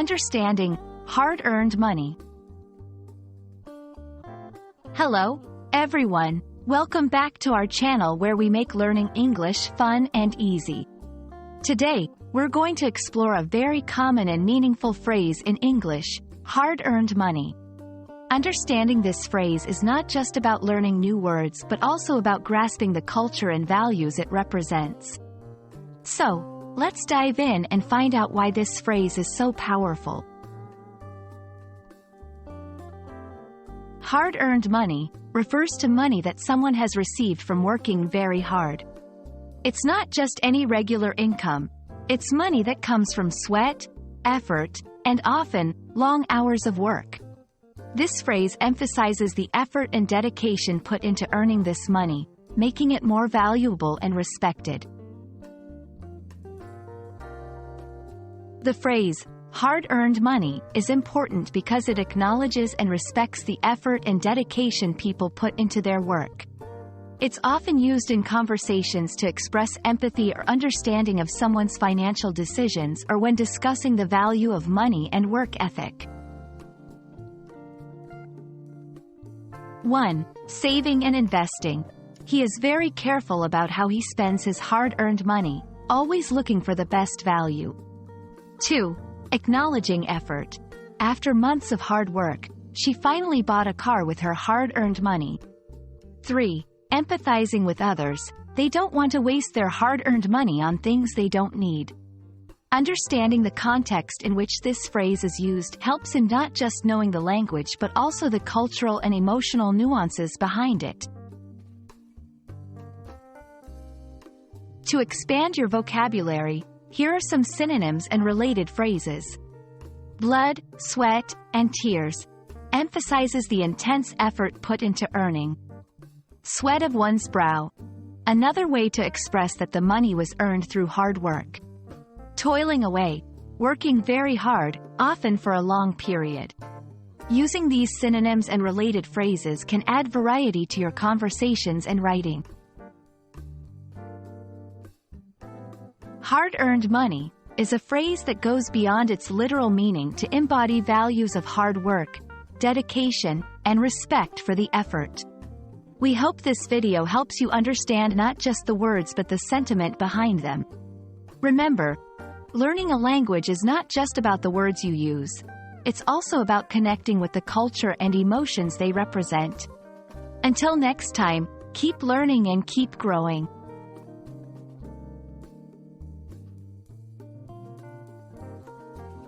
understanding hard-earned money. Hello, everyone. Welcome back to our channel where we make learning English fun and easy. Today, we're going to explore a very common and meaningful phrase in English, hard-earned money. Understanding this phrase is not just about learning new words but also about grasping the culture and values it represents. So, let's dive in and find out why this phrase is so powerful. Hard-earned money refers to money that someone has received from working very hard. It's not just any regular income. It's money that comes from sweat, effort, and often, long hours of work. This phrase emphasizes the effort and dedication put into earning this money, making it more valuable and respected. The phrase, hard-earned money, is important because it acknowledges and respects the effort and dedication people put into their work. It's often used in conversations to express empathy or understanding of someone's financial decisions or when discussing the value of money and work ethic. 1. Saving and investing. He is very careful about how he spends his hard-earned money, always looking for the best value. 2. Acknowledging effort. After months of hard work, she finally bought a car with her hard-earned money. 3. Empathizing with others. They don't want to waste their hard-earned money on things they don't need. Understanding the context in which this phrase is used helps in not just knowing the language but also the cultural and emotional nuances behind it. To expand your vocabulary, here are some synonyms and related phrases. Blood, sweat, and tears emphasizes the intense effort put into earning. Sweat of one's brow. Another way to express that the money was earned through hard work. Toiling away. Working very hard, often for a long period. Using these synonyms and related phrases can add variety to your conversations and writing. Hard-earned money is a phrase that goes beyond its literal meaning to embody values of hard work, dedication, and respect for the effort. We hope this video helps you understand not just the words but the sentiment behind them. Remember, learning a language is not just about the words you use. It's also about connecting with the culture and emotions they represent. Until next time, keep learning and keep growing.